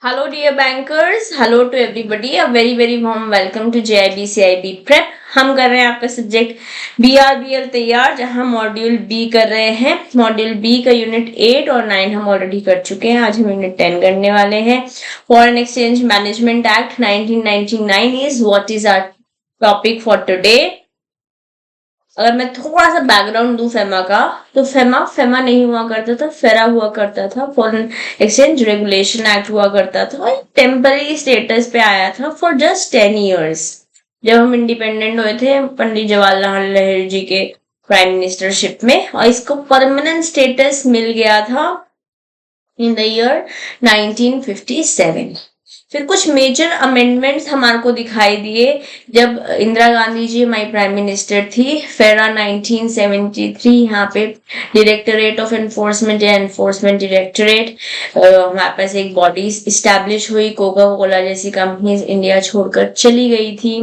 Hello, dear bankers. Hello to everybody. A very warm welcome to JIB CIB Prep. हम कर रहे हैं आपका सब्जेक्ट BRBL तैयार, जहां मॉड्यूल बी कर रहे हैं। मॉड्यूल बी का यूनिट 8 और 9 हम ऑलरेडी कर चुके हैं। आज हम यूनिट 10 करने वाले हैं। Foreign exchange management act 1999 is what is our topic for today. अगर मैं थोड़ा सा बैकग्राउंड दूं फेमा का, तो फेमा नहीं हुआ करता था, फेरा हुआ करता था। फॉरेन एक्सचेंज रेगुलेशन एक्ट हुआ करता था। टेम्पररी स्टेटस पे आया था फॉर जस्ट 10 ईयर्स। जब हम इंडिपेंडेंट हुए थे पंडित जवाहरलाल नेहरू जी के प्राइम मिनिस्टरशिप में, और इसको परमानेंट स्टेटस मिल गया था इन द ईयर 1957। फिर कुछ मेजर अमेंडमेंट्स हमारे को दिखाई दिए जब इंदिरा गांधी जी हमारी प्राइम मिनिस्टर थी। फेरा 1973, यहाँ पे डायरेक्टरेट ऑफ एनफोर्समेंट या एनफोर्समेंट डायरेक्टरेट, हमारे पास एक बॉडी इस्टेब्लिश हुई। कोका कोला जैसी कंपनीज इंडिया छोड़कर चली गई थी।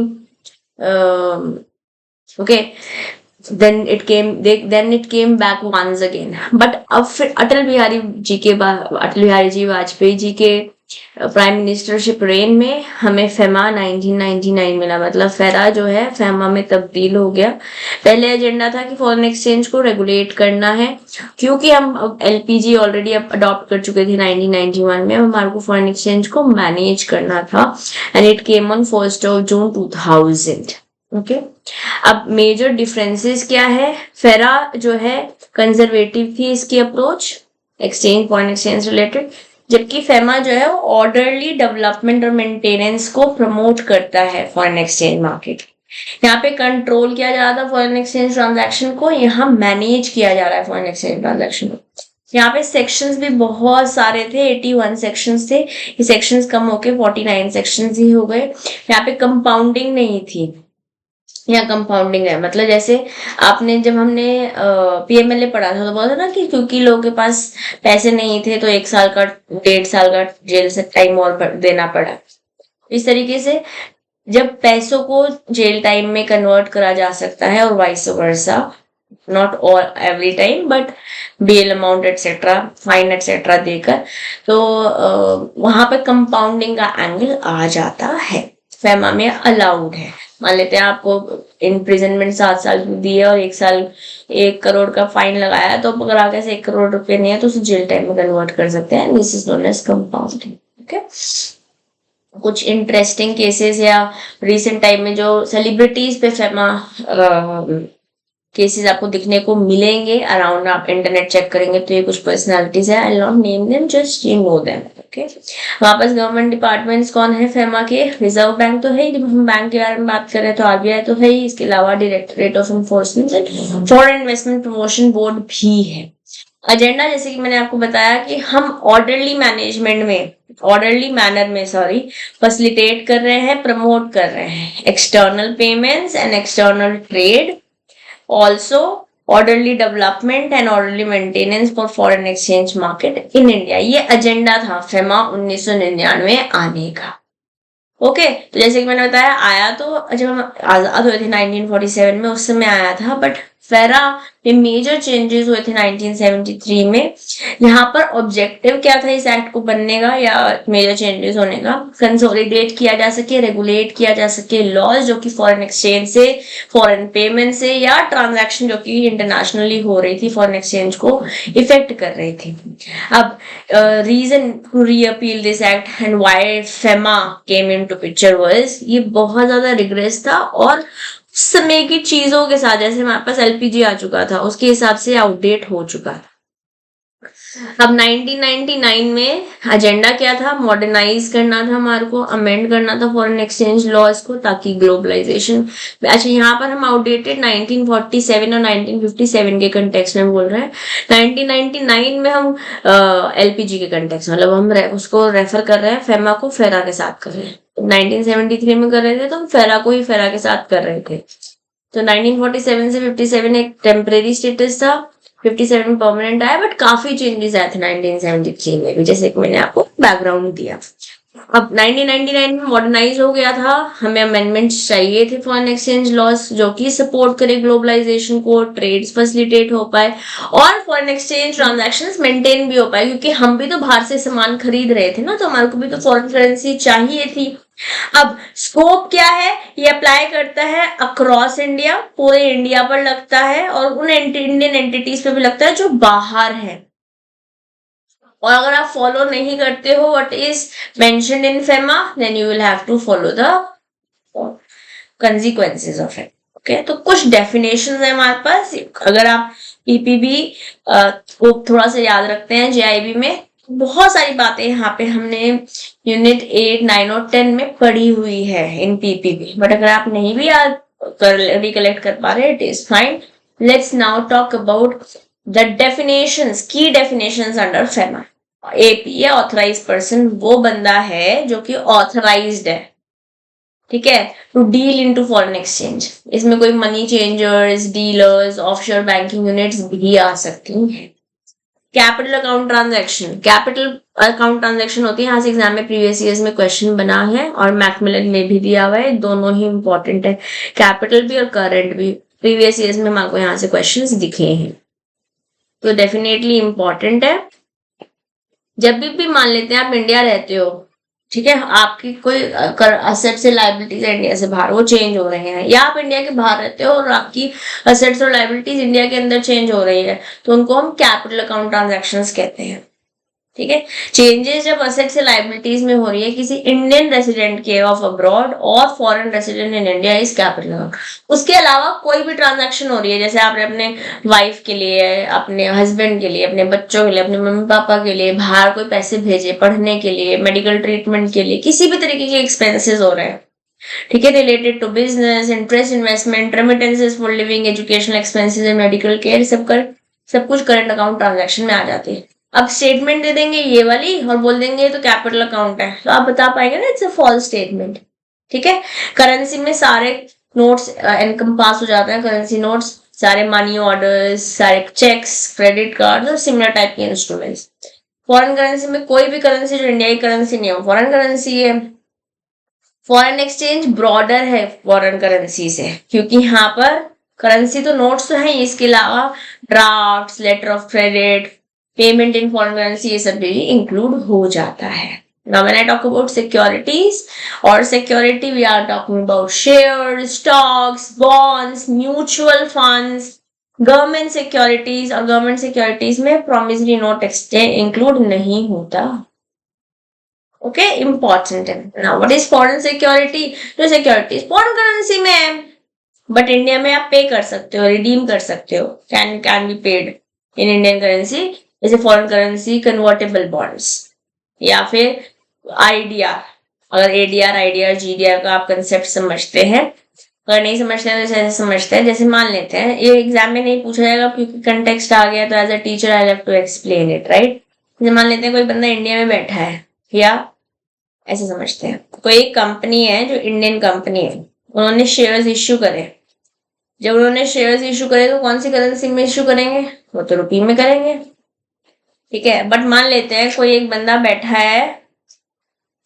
Okay, then it came back once again. But अब फिर अटल बिहारी जी वाजपेयी जी के प्राइम मिनिस्टरशिप रेन में हमें फेमा 1999 मिला। मतलब फेरा जो है फेमा में तब्दील हो गया। पहले एजेंडा था कि फॉरेन एक्सचेंज को रेगुलेट करना है, क्योंकि हम एलपीजी ऑलरेडी अडॉप्ट कर चुके थे 1991 में। हमारे को फॉरेन एक्सचेंज को मैनेज करना था, and it came on 1 June 2000। Okay, अब मेजर डिफरेंसेस क्या है? फेरा जो है कंजर्वेटिव थी इसकी approach exchange, foreign exchange related, जबकि फेमा जो है वो ऑर्डरली डेवलपमेंट और मेंटेनेंस को प्रमोट करता है फॉरेन एक्सचेंज मार्केट। यहाँ पे कंट्रोल किया जा रहा था फॉरेन एक्सचेंज ट्रांजैक्शन को, यहाँ मैनेज किया जा रहा है फॉरेन एक्सचेंज ट्रांजैक्शन को। यहाँ पे सेक्शंस भी बहुत सारे थे, 81 सेक्शंस थे। ये सेक्शंस कम होके 49 सेक्शंस ही हो गए। यहाँ पे कंपाउंडिंग नहीं थी, या कंपाउंडिंग है। मतलब जैसे आपने जब हमने पीएमएलए पढ़ा था तो बोला था ना कि क्योंकि लोगों के पास पैसे नहीं थे तो 1 साल का 1.5 साल का जेल से टाइम और देना पड़ा। इस तरीके से जब पैसों को जेल टाइम में कन्वर्ट करा जा सकता है, और vice versa, not all every time, but bail amount etcetera, fine etcetera देकर, तो वहां पे कंपाउंडिंग का एंगल आ जाता है। फेमा में अलाउड है। मान लेते हैं आपको इम्प्रिजनमेंट 7 साल की दी है और 1 साल 1 करोड़ का फाइन लगाया, तो अगर आगे से 1 करोड़ रुपए नहीं है तो उसे जेल टाइम में कन्वर्ट कर सकते हैं। This is known as compounding. Okay, कुछ इंटरेस्टिंग केसेस या रिसेंट टाइम में जो सेलिब्रिटीज पे फेमा केसेस आपको दिखने को मिलेंगे अराउंड, आप इंटरनेट चेक करेंगे तो ये कुछ पर्सनालिटीज है। I not name them, just you know them. Okay, वापस गवर्नमेंट डिपार्टमेंट्स कौन है फेमा के? रिजर्व बैंक तो है ही, जब हम बैंक के बारे में बात कर रहे हैं तो आरबीआई तो है ही। इसके अलावा directorate of enforcement and foreign investment promotion board भी है। एजेंडा जैसे कि मैंने आपको बताया कि हम ऑर्डरली मैनर में फैसिलिटेट कर रहे हैं, प्रमोट कर रहे हैं external payments and external trade, also orderly development and orderly maintenance for foreign exchange market in India। ये एजेंडा था फेमा 1999 आने का। ओके, तो जैसे कि मैंने बताया, आया तो जब हम आजाद हुए थे 1947 में, उस समय आया था। बट फेरा में मेजर चेंजेस हुए थे 1973 में। यहाँ पर ऑब्जेक्टिव क्या था इस एक्ट को बनने का या मेजर चेंजेस होने का? कंसोलिडेट किया जा सके, रेगुलेट किया जा सके लॉज जो कि फॉरेन एक्सचेंज से, फॉरेन पेमेंट से, या ट्रांजैक्शन जो कि इंटरनेशनली हो रही थी फॉरेन एक्सचेंज को इफेक्ट कर रही थी। अब reason to repeal this act and why FEMA came into picture was, ये बहुत ज्यादा रिग्रेस था और उस समय की चीजों के साथ, जैसे हमारे पास एलपीजी आ चुका था, उसके हिसाब से आउटडेट हो चुका था। अब 1999 में एजेंडा क्या था? मॉडर्नाइज करना था हमारे को, अमेंड करना था फॉरेन एक्सचेंज लॉज को, ताकि ग्लोबलाइजेशन। अच्छा, यहाँ पर हम आउटडेटेड 1947 और 1957 के कंटेक्स्ट में बोल रहे हैं। 1999 में हम एलपीजी के कंटेक्स्ट, मतलब हम उसको रेफर कर रहे हैं, फेमा को फेरा के साथ कर रहे हैं। 1973 में कर रहे थे तो हम फेरा को ही फेरा के साथ कर रहे थे। तो 1947 से 57 एक टेम्परेरी स्टेटस था, 57 में परमानेंट आया, बट काफी चेंजेस आए थे 1973 में भी, जैसे कि मैंने आपको बैकग्राउंड दिया। अब 1999 में मॉडर्नाइज हो गया था, हमें अमेंडमेंट्स चाहिए थे फॉरेन एक्सचेंज लॉस जो कि सपोर्ट करे ग्लोबलाइजेशन को, ट्रेड फैसिलिटेट हो पाए और फॉरेन एक्सचेंज ट्रांजैक्शंस मेंटेन भी हो पाए, क्योंकि हम भी तो बाहर से सामान खरीद रहे थे ना, तो हमारे को भी तो फॉरेन करेंसी चाहिए थी। अब स्कोप क्या है, ये अप्लाई करता है अक्रॉस इंडिया, पूरे इंडिया पर लगता है और उन इंडियन एंटिटीज पे भी लगता है जो बाहर है। और अगर आप फॉलो नहीं करते हो what is mentioned in FEMA, then you will have to follow the consequences of it. Okay, तो कुछ डेफिनेशन है हमारे पास, अगर आप पीपीबी को थोड़ा सा याद रखते हैं जेआईबी में, बहुत सारी बातें यहाँ पे हमने यूनिट 8, 9 और 10 में पढ़ी हुई है इन पीपीबी, बट अगर आप नहीं भी याद कर रिकलेक्ट कर पा रहे, it is fine. Let's now talk about the definitions, की डेफिनेशंस अंडर फेमा। एपी या ऑथराइज पर्सन वो बंदा है जो कि ऑथराइज्ड है, ठीक है, to deal into foreign exchange. इसमें कोई money changers, dealers, offshore banking units भी आ सकती हैं। Capital account transaction, capital account transaction होती है, यहाँ से एग्जाम में प्रीवियस ईयर्स में क्वेश्चन बना है और मैकमिलन में भी दिया हुआ है, दोनों ही इंपॉर्टेंट है, कैपिटल भी और करंट भी। प्रीवियस ईयर्स में आपको यहाँ से क्वेश्चंस दिखे हैं, तो डेफिनेटली इंपॉर्टेंट है। जब भी मान लेते हैं आप इंडिया रहते हो, ठीक है, आपकी कोई असेट से लाइबिलिटीज इंडिया से बाहर वो चेंज हो रहे हैं, या आप इंडिया के बाहर रहते हो और आपकी असेट्स और लाइबिलिटीज इंडिया के अंदर चेंज हो रही है, तो उनको हम कैपिटल अकाउंट ट्रांजैक्शंस कहते हैं। ठीक है, चेंजेस जब असेट से लाइबिलिटीज में हो रही है किसी इंडियन रेसिडेंट के ऑफ अब्रॉड और foreign resident in India is capital. उसके अलावा कोई भी ट्रांजैक्शन हो रही है, जैसे आपने अपने वाइफ के लिए, अपने हस्बैंड के लिए, अपने बच्चों के लिए, अपने मम्मी पापा के लिए बाहर कोई पैसे भेजे पढ़ने के लिए, मेडिकल ट्रीटमेंट के लिए, किसी भी तरीके के एक्सपेंसेस हो रहे हैं, ठीक है, related to business, interest, investment, remittances for living, educational expenses and medical care, सब कुछ करंट अकाउंट ट्रांजैक्शन में आ जाती है। अब स्टेटमेंट दे देंगे ये वाली और बोल देंगे तो कैपिटल अकाउंट है, तो आप बता पाएंगे ना इट्स अ फॉल्स स्टेटमेंट। ठीक है, करेंसी में सारे नोट्स एनकम्पास हो जाते हैं, करेंसी नोट्स, सारे मनी ऑर्डर्स, सारे चेक्स, क्रेडिट कार्ड और सिमिलर टाइप के इंस्ट्रूमेंट्स। फॉरेन करेंसी में कोई भी करेंसी जो इंडिया की करेंसी नहीं है फॉरेन करेंसी है। फॉरेन एक्सचेंज ब्रॉडर है फॉरेन करेंसी से, क्योंकि यहाँ पर करेंसी तो नोट्स तो है, इसके अलावा drafts, letter of credit, payment in foreign currency, ये सब भी इंक्लूड हो जाता है। Now when I talk about securities or security, we are talking about shares, stocks, bonds, mutual funds, government securities, और government securities में promissory note include नहीं होता। ओके, इंपॉर्टेंट है। Now what is foreign security? जो securities foreign currency में है but India में आप पे कर सकते हो, रिडीम कर सकते हो, can be paid in Indian currency, जैसे फॉरेन करेंसी कन्वर्टेबल बॉन्ड्स या फिर आईडीआर। अगर एडीआर, आईडीआर, जीडीआर का आप कंसेप्ट समझते हैं, अगर नहीं समझते हैं तो ऐसे समझते हैं, जैसे मान लेते हैं ये एग्जाम में नहीं पूछा जाएगा क्योंकि कंटेक्स्ट आ गया, तो as a teacher I have to explain it, right. जैसे मान लेते हैं कोई बंदा इंडिया में बैठा है, या ऐसे समझते हैं कोई एक कंपनी है जो इंडियन कंपनी है, उन्होंने शेयर्स इश्यू करे। जब उन्होंने शेयर्स इश्यू करे तो कौन सी करेंसी में इश्यू करेंगे? वो तो रुपये में करेंगे, ठीक है। बट मान लेते हैं कोई एक बंदा बैठा है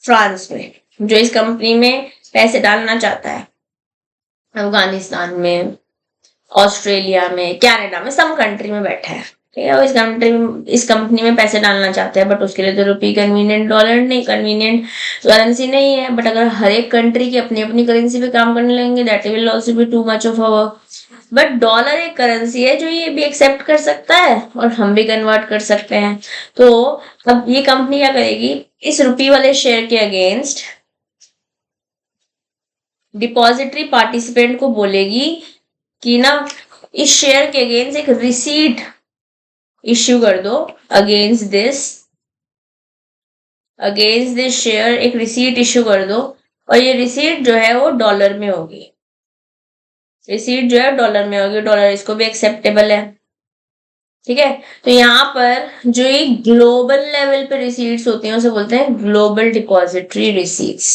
फ्रांस में जो इस कंपनी में पैसे डालना चाहता है, अफगानिस्तान में, ऑस्ट्रेलिया में, कनाडा में, सम कंट्री में बैठा है, ठीक है। वो इस कंपनी में पैसे डालना चाहते हैं, बट उसके लिए तो रुपये कन्वीनियंट, डॉलर नहीं, कन्वीनियंट करेंसी नहीं है। बट अगर हर एक कंट्री की अपनी अपनी करेंसी पे काम करने लगेंगे, that will also be too much of our. But dollar एक करेंसी है जो ये भी एक्सेप्ट कर सकता है और हम भी कन्वर्ट कर सकते हैं। तो अब ये कंपनी क्या करेगी, इस रुपये वाले शेयर के अगेंस्ट डिपॉजिटरी पार्टिसिपेंट को बोलेगी कि ना इस शेयर के अगेंस्ट एक रिसीट इश्यू कर दो, अगेंस्ट दिस शेयर एक रिसीट इश्यू कर दो, और ये रिसीट जो है वो डॉलर में होगी, रिसीट जो है डॉलर में होगी, डॉलर इसको भी एक्सेप्टेबल है, ठीक है। तो यहाँ पर जो ये ग्लोबल लेवल पे रिसीट्स होती हैं उसे बोलते हैं global depository receipts,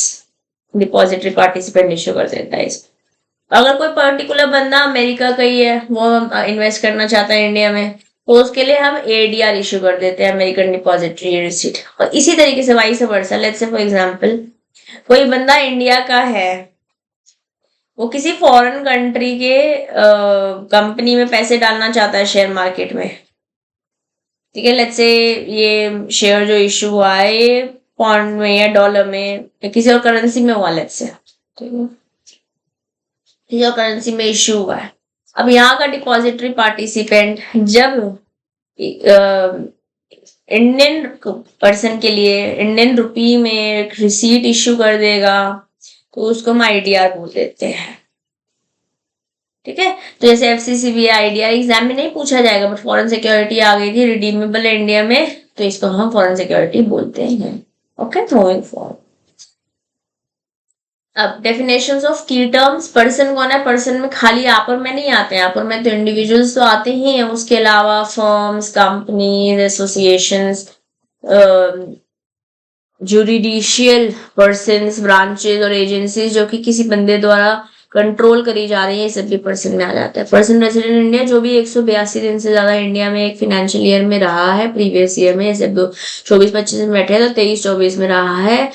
depository participant issue कर देता है इसको। अगर कोई पर्टिकुलर बंदा अमेरिका का ही है, वो इन्वेस्ट करना चाहता है इंडिया में, तो उसके लिए हम एडीआर इशू कर देते हैं, अमेरिकन डिपॉजिटरी रिसीट। और इसी तरीके से vice versa, let's say for example कोई बंदा इंडिया का है, वो किसी फॉरेन कंट्री के कंपनी में पैसे डालना चाहता है शेयर मार्केट में, ठीक है। लेट्स से ये शेयर जो इशू हुआ है ये पॉन्ड में या डॉलर में या किसी और करेंसी में हुआ, लेट्स से, ठीक है, किसी और करेंसी में इशू हुआ है। अब यहाँ का डिपॉजिटरी पार्टिसिपेंट जब इंडियन पर्सन के लिए इंडियन रुपी में एक रिसीट इशू कर देगा, तो उसको हम आईडीआर बोल देते हैं, ठीक है। तो जैसे एफसीसीबी आईडीआर एग्जाम में नहीं पूछा जाएगा, बट फॉरेन सिक्योरिटी आ गई थी रिडीमेबल इंडिया में, तो इसको हम फॉरेन सिक्योरिटी बोलते हैं। Okay, moving forward. अब डेफिनेशंस ऑफ की टर्म्स। पर्सन कौन है? पर्सन में खाली आप और मैं नहीं आते हैं, आप और मैं तो इंडिविजुअल्स तो आते ही हैं, उसके अलावा firms, companies, associations, judicial persons, branches और एजेंसीज जो कि किसी बंदे द्वारा कंट्रोल करी जा रही है, ये सब भी पर्सन में आ जाता है। पर्सन रेसिडेंट इंडिया जो भी 182 दिन से ज्यादा इंडिया में एक फाइनेंशियल ईयर में रहा है, प्रीवियस ईयर में, जैसे 24-25 में बैठे हैं तो 23-24 में रहा है,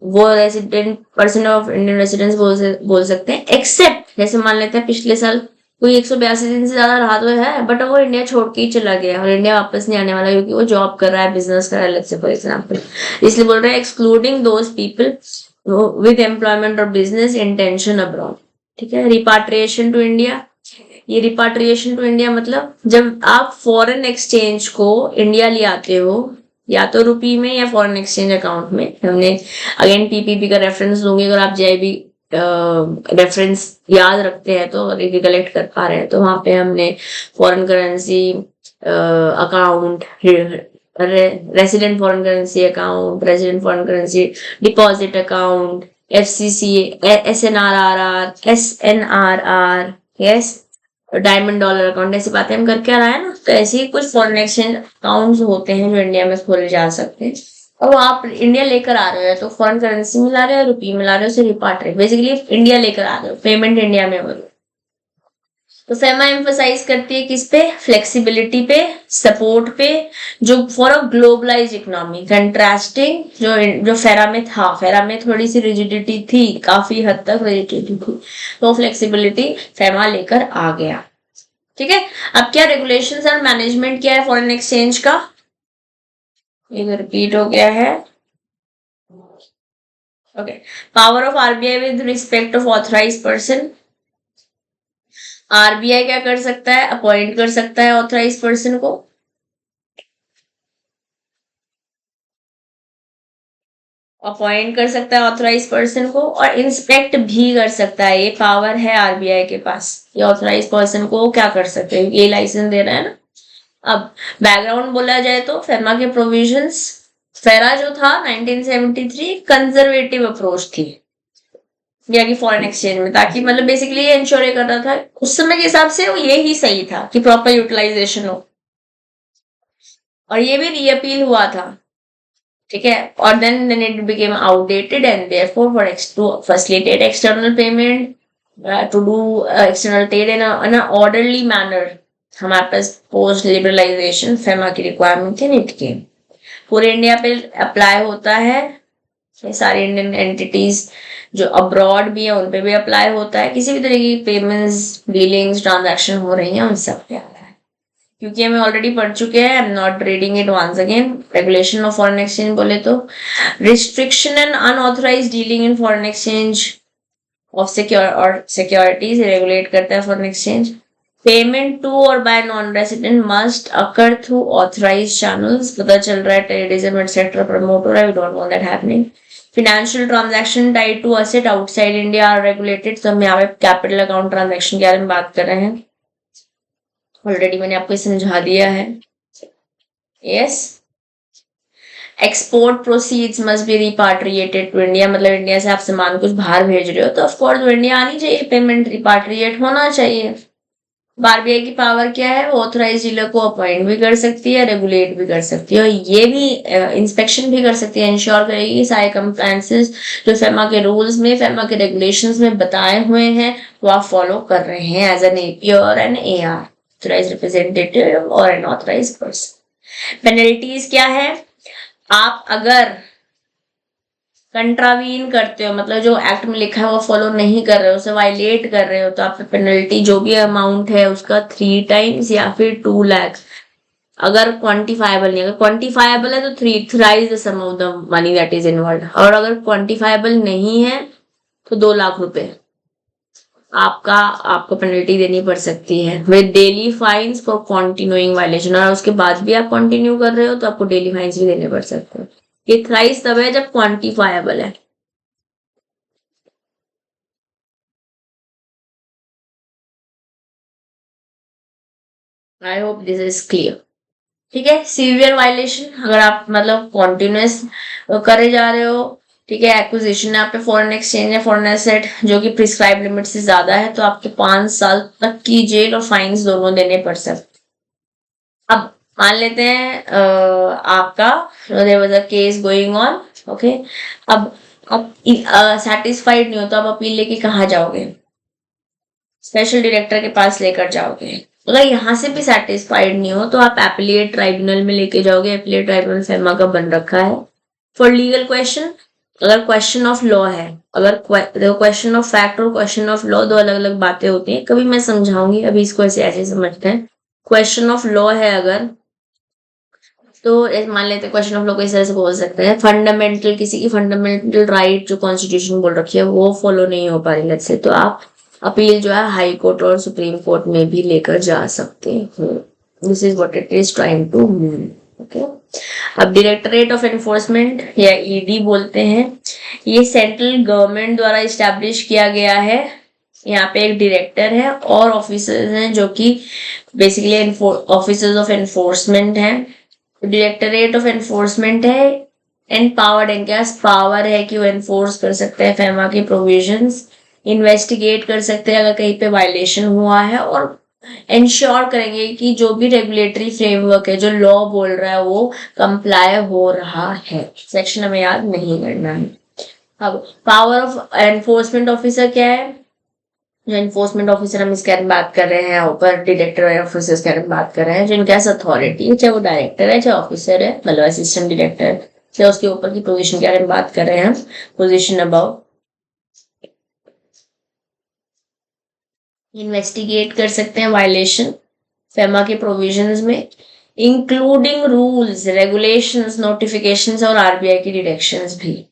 वो resident person of Indian residence बोल सकते हैं। एक्सेप्ट जैसे मान लेते हैं पिछले साल कोई 182 दिन से ज्यादा रहा तो है, बट वो इंडिया छोड़ के ही चला गया और इंडिया वापस नहीं आने वाला क्योंकि वो जॉब कर रहा है, बिजनेस कर रहा है, लेट्स से फॉर एग्जांपल। इसलिए बोल रहे हैं excluding those people with employment और बिजनेस इंटेंशन अब्रॉड, ठीक है। रिपाट्रिएशन टू इंडिया, ये रिपाट्रिएशन टू इंडिया मतलब जब आप फॉरेन एक्सचेंज को इंडिया ले आते हो, या तो रुपी में या फॉरेन एक्सचेंज अकाउंट में। हमने अगेन पीपीपी का रेफरेंस दूंगी, अगर आप जेआईबी रेफरेंस याद रखते हैं तो, रिकलेक्ट कर पा रहे हैं तो, वहां पे हमने foreign currency account, resident foreign currency account, resident foreign currency deposit account, FCC, SNRR, yes, diamond dollar account, ऐसी बातें हम करके आ रहे हैं ना। तो ऐसे ही कुछ फॉरेन एक्सचेंज अकाउंट्स होते हैं जो इंडिया में खोले जा सकते हैं, और आप इंडिया लेकर आ रहे हो तो फॉरेन करेंसी में ला रहे हो, रुपी में ला रहे हो, उसे रिपाट्रिएट, बेसिकली इंडिया लेकर आ रहे हो, पेमेंट इंडिया में हो रही है। तो फेमा एम्फसाइज करती है किस पे? फ्लेक्सिबिलिटी पे, सपोर्ट पे, जो for a globalise economy, contrasting जो फेरा में था। फेरा में थोड़ी सी रिजिडिटी थी, काफी हद तक रिजिडिटी थी, तो फ्लेक्सिबिलिटी फेमा लेकर आ गया, ठीक है। अब क्या रेगुलेशंस और मैनेजमेंट क्या है फॉरेन एक्सचेंज का? ये रिपीट हो गया है, okay. Power of RBI with respect of authorise person. RBI क्या कर सकता है? अपॉइंट कर सकता है ऑथराइज पर्सन को, अपॉइंट कर सकता है ऑथराइज पर्सन को, और इंस्पेक्ट भी कर सकता है। ये पावर है आरबीआई के पास, ये ऑथराइज पर्सन को क्या कर सकते हैं, ये लाइसेंस दे रहा है ना। अब बैकग्राउंड बोला जाए तो फेमा के प्रोविजंस, फेरा जो था 1973 कंजर्वेटिव अप्रोच थी इंडिया की फॉरेन एक्सचेंज में, ताकि मतलब बेसिकली ये इंश्योर कर रहा था उस समय के हिसाब से, वो ये ही सही था कि प्रॉपर यूटिलाइजेशन हो, और ये भी रीअपील हुआ था, ठीक है। और then it became outdated and therefore for to facilitate external payment, to do external trade in a orderly manner, हमारे पास पोस्ट लिबरलाइजेशन फेमा की रिक्वायरमेंट थी, नीट की पूरे इंडिया पे अप्लाई होता है। ये सारी इंडियन एंटिटीज जो अब्रॉड भी है उन पे भी अप्लाई होता है, किसी भी तरह की पेमेंट्स, डीलिंग्स, ट्रांजैक्शन हो रही हैं उन सब पे आ रहा है, क्योंकि हमें ऑलरेडी पढ़ चुके हैं। I am not reading it once again. Regulation of foreign exchange बोले तो restriction and unauthorised dealing in foreign exchange of securities regulate करता है फॉरेन एक्सचेंज। पेमेंट टू और by non resident must occur through authorised channels. पता चल रहा है terrorism etcetera promote हो रहा है, we don't want that happening. Financial transaction tied to asset outside India are regulated. तो हम यहाँ पे कैपिटल अकाउंट ट्रांजैक्शन के बारे में बात कर रहे हैं, ऑलरेडी मैंने आपको समझा दिया है, yes. Export proceeds must be repatriated to India, मतलब इंडिया से आप सामान कुछ बाहर भेज रहे हो तो ऑफकोर्स इंडिया आनी चाहिए, पेमेंट रिपाट्रिएट होना चाहिए। आरबीआई की पावर क्या है? वो ऑथराइज डीलर को अपॉइंट भी कर सकती है, रेगुलेट भी कर सकती है, और ये भी इंस्पेक्शन भी कर सकती है, इंश्योर करेगी सारे कंप्लायंसेस जो फेमा के रूल्स में, फेमा के रेगुलेशंस में बताए हुए हैं वो आप फॉलो कर रहे हैं एज एन एपी और एन एआर, ऑथराइज रिप्रेजेंटेटिव और एन ऑथराइज पर्सन। पेनल्टीज क्या है? आप अगर कंट्रावीन करते हो, मतलब जो एक्ट में लिखा है वो फॉलो नहीं कर रहे हो, उसे वायलेट कर रहे हो, तो आप पे पेनल्टी जो भी अमाउंट है उसका 3 टाइम्स या फिर 2 लाख। अगर क्वांटिफाइबल नहीं, अगर क्वांटिफाइबल है तो thrice the sum of the money that is involved, और अगर क्वांटिफाइबल नहीं है तो 2 लाख रुपए आपको पेनल्टी देनी पड़ सकती है with daily fines for continuing violation. और उसके बाद भी आप कंटिन्यू कर रहे हो तो आपको डेली फाइन्स भी देने पड़ सकते हैं। ये थ्राइस तब है जब क्वांटिफाइबल है। I hope this is clear. ठीक है, सीवियर वायलेशन, अगर आप मतलब कॉन्टिन्यूस करे जा रहे हो, ठीक है, एक्विजिशन है, आप पे फॉरेन एक्सचेंज है, फॉरेन एसेट जो कि प्रिस्क्राइब लिमिट से ज्यादा है, तो आपको 5 साल तक की जेल और फाइन्स दोनों देने पड़ सकते। अब मान लेते हैं आपका there was a case going on, okay, अब आप सेटिस्फाइड नहीं हो तो आप अपील लेके कहाँ जाओगे? स्पेशल डायरेक्टर के पास लेकर जाओगे। अगर यहाँ से भी सेटिस्फाइड नहीं हो तो आप एपिलेट ट्राइब्यूनल में लेके जाओगे। एपिलेट ट्राइब्यूनल फेमा का बन रखा है फॉर लीगल क्वेश्चन। अगर क्वेश्चन ऑफ लॉ है, अगर क्वेश्चन ऑफ फैक्ट और क्वेश्चन ऑफ लॉ दो अलग अलग बातें होती हैं, कभी मैं समझाऊंगी, अभी इसको ऐसे ऐसे समझते हैं। क्वेश्चन ऑफ लॉ है अगर, तो मान लेते हैं क्वेश्चन ऑफ लॉ को इस तरह से बोल सकते हैं, फंडामेंटल, किसी की फंडामेंटल राइट जो कॉन्स्टिट्यूशन बोल रखी है वो फॉलो नहीं हो पा रही, लेट्स से, तो आप अपील जो है हाई कोर्ट और सुप्रीम कोर्ट में भी लेकर जा सकते हैं। This is what it is trying to mean, okay. अब डायरेक्टरेट ऑफ एनफोर्समेंट या ईडी बोलते हैं, ये सेंट्रल गवर्नमेंट द्वारा इस्टेब्लिश किया गया है। यहाँ पे एक डायरेक्टर है और ऑफिसर्स हैं जो कि बेसिकली ऑफिसर्स ऑफ एनफोर्समेंट हैं। डायरेक्टरेट ऑफ एनफोर्समेंट है, एम्पावर्ड, इनके पास पावर है कि वो एनफोर्स कर सकते हैं फेमा की प्रोविजंस, इन्वेस्टिगेट कर सकते हैं अगर कहीं पे वायलेशन हुआ है, और इंश्योर करेंगे कि जो भी रेगुलेटरी फ्रेमवर्क है, जो लॉ बोल रहा है, वो कंप्लाई हो रहा है। सेक्शन हमें याद नहीं करना है। अब पावर ऑफ एनफोर्समेंट ऑफिसर क्या है? जो एनफोर्समेंट ऑफिसर हम इसके बारे में बात कर रहे हैं, ऊपर डायरेक्टर ऑफिसर के बारे में बात कर रहे हैं, जिनके पास अथॉरिटी है, चाहे वो डायरेक्टर है चाहे ऑफिसर है, मतलब असिस्टेंट डायरेक्टर, चाहे उसके ऊपर की पोजीशन के बारे में बात कर रहे हैं, पोजीशन अबव। इन्वेस्टिगेट कर सकते हैं वायलेशन फेमा के प्रोविजंस में, इंक्लूडिंग रूल्स, रेगुलेशंस, नोटिफिकेशंस और आरबीआई की डिरेक्शंस भी।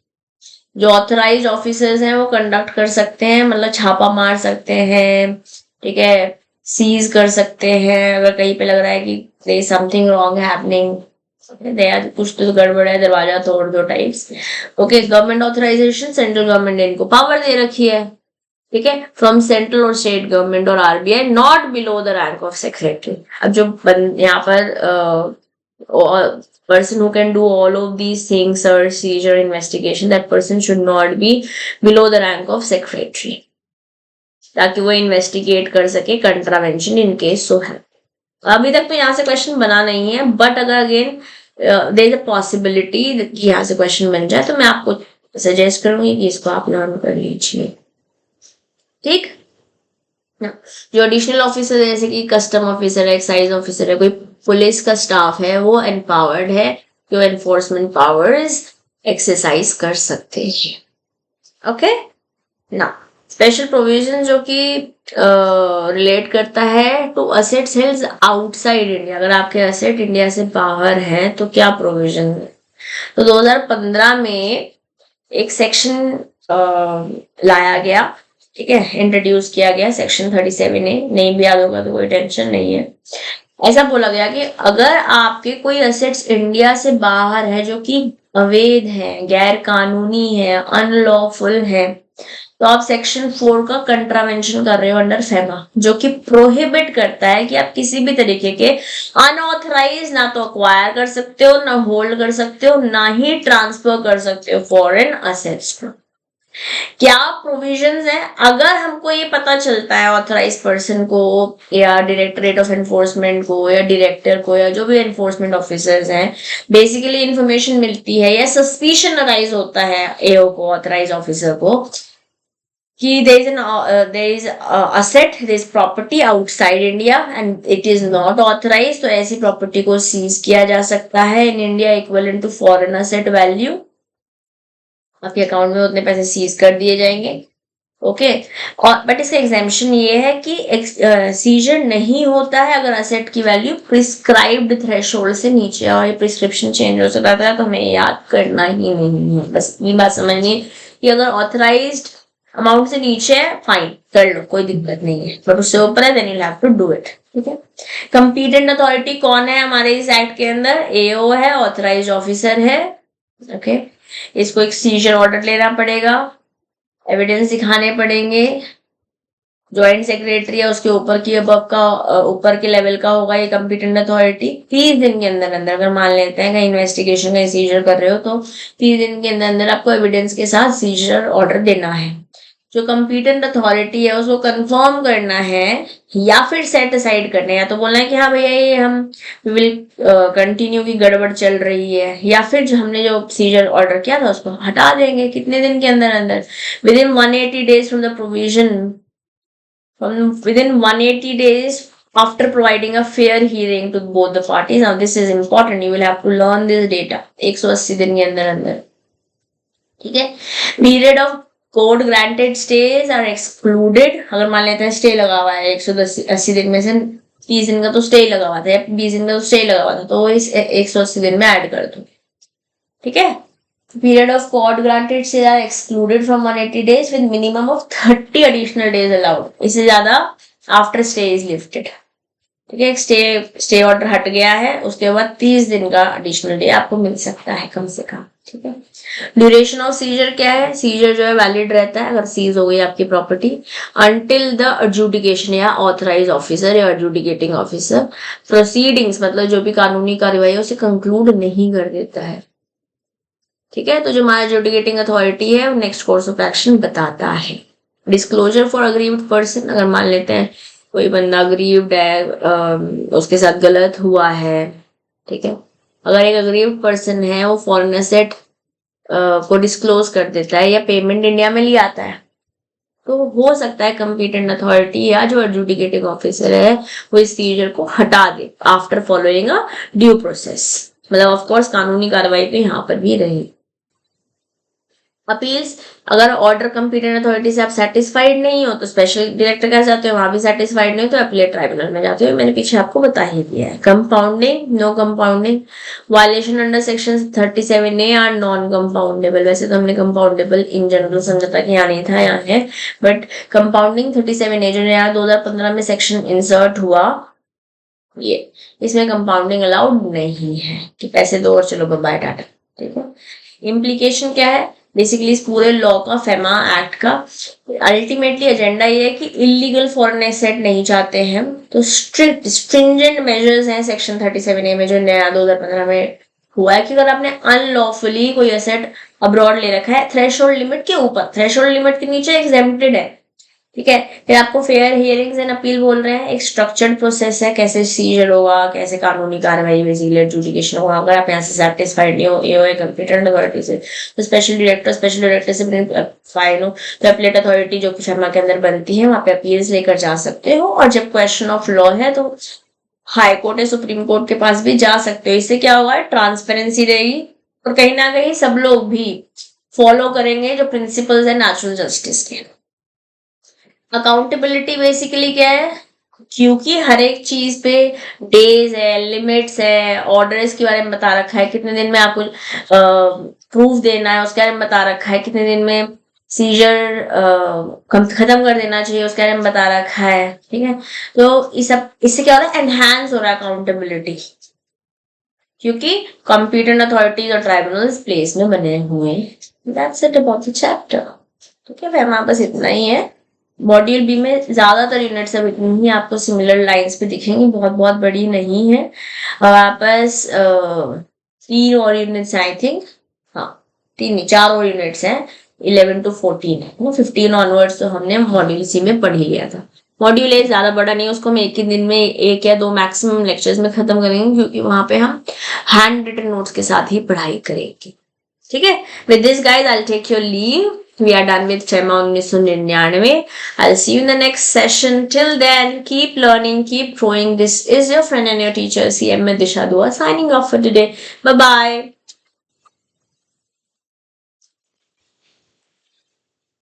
जो ऑथराइज ऑफिसर्स हैं वो कंडक्ट कर सकते हैं, मतलब छापा मार सकते हैं, ठीक है, सीज कर सकते हैं अगर कहीं पे लग रहा है कि there is something wrong happening, कुछ तो गड़बड़ है, दरवाजा तोड़ दो types, okay. Government authorisation, central government ने इनको पावर दे रखी है, ठीक है, फ्रॉम सेंट्रल और स्टेट गवर्नमेंट और RBI, not below the rank of secretary. अब जो यहाँ पर person who can do all of these things, search, seizure, investigation, that person should not be below the rank of secretary, ताकि वो investigate कर सके contravention in case so है। अभी तक तो यहाँ से क्वेश्चन बना नहीं है, बट अगर again there is a possibility कि यहाँ से क्वेश्चन बन जाए तो मैं आपको सजेस्ट करूंगी कि इसको आप लर्न कर लीजिए, ठीक। जो एडिशनल ऑफिसर जैसे कि कस्टम ऑफिसर है, एक्साइज ऑफिसर है, कोई पुलिस का स्टाफ है, वो एम्पावर्ड है, जो एनफोर्समेंट पावर्स एक्सरसाइज कर सकते हैं, ओके ना। स्पेशल प्रोविजन जो कि रिलेट करता है to assets held outside India, अगर आपके असेट इंडिया से बाहर हैं तो क्या प्रोविजन है। तो 2015 में एक सेक्शन लाया गया, ठीक है, इंट्रोड्यूस किया गया, सेक्शन 37A, नहीं भी याद होगा तो कोई टेंशन नहीं है। ऐसा बोला गया कि अगर आपके कोई असेट्स इंडिया से बाहर है जो कि अवैध है, गैर कानूनी है, अनलॉफुल है, तो आप सेक्शन 4 का कंट्रावेंशन कर रहे हो अंडर फेमा, जो कि प्रोहिबिट करता है कि आप किसी भी तरीके के अनऑथराइज ना तो अक्वायर कर सकते हो, ना होल्ड कर सकते हो, ना ही ट्रांसफर कर सकते हो फॉरेन असेट्स। क्या प्रोविजंस है? अगर हमको ये पता चलता है ऑथराइज पर्सन को या डायरेक्टरेट ऑफ एनफोर्समेंट को या डायरेक्टर को या जो भी एनफोर्समेंट ऑफिसर्स हैं, बेसिकली इंफॉर्मेशन मिलती है या सस्पिशन अराइज होता है एओ को, ऑथराइज ऑफिसर को, कि there is asset, there is property outside India and it is not authorized, तो ऐसी प्रॉपर्टी को सीज किया जा सकता है in India equivalent to foreign asset value. आपके अकाउंट में उतने पैसे सीज कर दिए जाएंगे। ओके, और बट इसका एग्जाम्पशन ये है कि सीजर नहीं होता है अगर असेट की वैल्यू प्रिस्क्राइब्ड थ्रेशोल्ड से नीचे, और ये प्रिस्क्रिप्शन चेंज हो सकता है, तो हमें याद करना ही नहीं है। बस ये बात समझनी कि अगर ऑथराइज्ड अमाउंट से नीचे है फाइन कर लो, कोई दिक्कत नहीं है, बट उससे ऊपर है then you have to do it. ठीक है, कंपीटेंट अथॉरिटी कौन है हमारे इस एक्ट के अंदर? एओ है, ऑथराइज्ड ऑफिसर है। ओके, इसको एक सीजर ऑर्डर लेना पड़ेगा, एविडेंस दिखाने पड़ेंगे, ज्वाइंट सेक्रेटरी है उसके ऊपर की अबव का ऊपर के लेवल का होगा ये कंपीटेंट अथॉरिटी। 30 दिन के अंदर अंदर अगर मान लेते हैं कहीं इन्वेस्टिगेशन का सीजर कर रहे हो तो 30 दिन के अंदर अंदर आपको एविडेंस के साथ सीजर ऑर्डर देना है। जो कंपीटेंट अथॉरिटी है उसको कंफर्म करना है या फिर सेट असाइड करना है, या तो बोलना है कि हाँ भैया ये हम विल कंटिन्यू की गड़बड़ चल रही है, या फिर जो हमने जो सीजर ऑर्डर किया था उसको हटा देंगे कितने दिन के अंदर अंदर, with in 180 days from the provision, within 180 days after providing a fair hearing to both the parties. Now this is important, you will have to learn this data 180 दिन के अंदर अंदर। ठीक है, period of court granted stage are excluded. अगर मान लेते हैं स्टे लगा हुआ है 180 दिन में से 30 दिन का तो स्टे लगा हुआ था या 20 दिन का तो स्टे लगा हुआ था, तो इस 180 दिन में ऐड कर दो। ठीक है, period of court granted stays are excluded from 180 days with minimum of 30 additional days allowed। इससे ज्यादा after stay is lifted। ठीक है, स्टे ऑर्डर हट गया है उसके बाद 30 दिन का एडिशनल डे आपको मिल सकता है कम से कम। ठीक है, ड्यूरेशन ऑफ सीजर क्या है? सीजर जो है वैलिड रहता है अगर सीज हो गई आपकी प्रॉपर्टी अंटिल द एडजुडिकेशन या ऑथराइज ऑफिसर या एडजुडिकेटिंग ऑफिसर प्रोसीडिंग्स, मतलब जो भी कानूनी कार्यवाही है उसे कंक्लूड नहीं कर देता है। ठीक है, तो जो हमारा एडजुडिकेटिंग अथॉरिटी है वो नेक्स्ट कोर्स ऑफ एक्शन बताता है। डिस्क्लोजर फॉर अग्रीव्ड पर्सन, अगर मान लेते हैं कोई बंदा अग्रीव्ड है, उसके साथ गलत हुआ है। ठीक है, अगर एक अग्रीव्ड पर्सन है वो फॉरेन एसेट को डिस्क्लोज कर देता है या पेमेंट इंडिया में ले आता है, तो हो सकता है कंपीटेंट अथॉरिटी या जो एडजुडिकेटिंग ऑफिसर है वो इस सीजर को हटा दे after following a due process. मतलब ऑफ कोर्स कानूनी कार्रवाई तो यहाँ पर भी रहेगी। अपील्स, अगर ऑर्डर कंपीटेंट अथॉरिटी से आप सेटिस्फाइड नहीं हो तो स्पेशल डायरेक्टर के जाते हो, वहां भी सेटिस्फाइड नहीं हो तो अपीलेट ट्राइब्यूनल में जाते हो। मैंने पीछे आपको बता ही दिया है। Compounding, no compounding, violation under section 37A are non compoundable. वैसे तो हमने कंपाउंडेबल इन जनरल समझा था कि यहाँ नहीं था, यहाँ है, बट कंपाउंडिंग 37A जो नया 2015 में सेक्शन इंसर्ट हुआ, ये इसमें कंपाउंडिंग अलाउड नहीं है कि पैसे दो और चलो बाय टाटा। ठीक है, इम्प्लीकेशन क्या है? बेसिकली इस पूरे लॉ का, फेमा एक्ट का अल्टीमेटली एजेंडा ये है कि इलीगल फॉरेन एसेट नहीं चाहते हैं, तो स्ट्रिक्ट स्ट्रिंजेंट मेजर्स हैं सेक्शन 37A में जो नया 2015 में हुआ है कि अगर आपने अनलॉफुली कोई एसेट अब्रॉड ले रखा है थ्रेशोल्ड लिमिट के ऊपर, थ्रेशोल्ड लिमिट के नीचे एग्जेम्प्टेड है। ठीक है, फिर आपको फेयर हियरिंग्स एंड अपील बोल रहे हैं, एक स्ट्रक्चर्ड प्रोसेस है, कैसे सीजर होगा, कैसे कानूनी कार्रवाई बेसिकली एडजुडिकेशन होगा। अगर आप यहाँ से सेटिस्फाइड नहीं हो, ये हो कंपीटेंट अथॉरिटी से, तो स्पेशल डायरेक्टर से फाइन हो तो अपीलेट अथॉरिटी जो कि फर्मा के अंदर बनती है वहां पे अपील्स लेकर जा सकते हो। और जब क्वेश्चन ऑफ लॉ है तो हाई कोर्ट या सुप्रीम कोर्ट के पास भी जा सकते हो। इससे क्या होगा? ट्रांसपेरेंसी रहेगी और कहीं ना कहीं सब लोग भी फॉलो करेंगे जो प्रिंसिपल्स है नेचुरल जस्टिस के। अकाउंटेबिलिटी बेसिकली क्या है? क्योंकि हर एक चीज पे डेज है, लिमिट्स है, ऑर्डर्स के बारे में बता रखा है, कितने दिन में आपको प्रूफ देना है उसके बारे में बता रखा है, कितने दिन में सीजर खत्म कर देना चाहिए उसके बारे में बता रखा है। ठीक है, तो इससे क्या हो रहा है? एनहांस हो रहा है अकाउंटेबिलिटी, क्योंकि कंपीटेंट अथॉरिटीज और ट्राइब्यूनल्स प्लेस में बने हुए हैं। That's it about the chapter. ठीक है, हमारे पास इतना ही है। मॉड्यूल बी में ज्यादातर यूनिट्स अब इतनी ही आपको सिमिलर लाइंस पे दिखेंगी, बहुत बहुत बड़ी नहीं है। वापस 3 और यूनिट्स आई थिंक, हाँ 4 और यूनिट्स हैं, 11 to 14 है, 15 ऑनवर्ड्स तो हमने मॉड्यूल सी में पढ़ ही लिया था। मॉड्यूल ए ज्यादा बड़ा नहीं है, उसको हम एक ही दिन में 1 या 2 मैक्सिमम लेक्चर्स में खत्म करेंगे, क्योंकि वहां पे हम हैंड रिटन नोट्स के साथ ही पढ़ाई करेंगे। ठीक है, with this guys I will take your leave. We are done with FEMA 1999. I'll see you in the next session. Till then, keep learning, keep growing. This is your friend and your teacher, CM Disha Dua, signing off for today. Bye bye.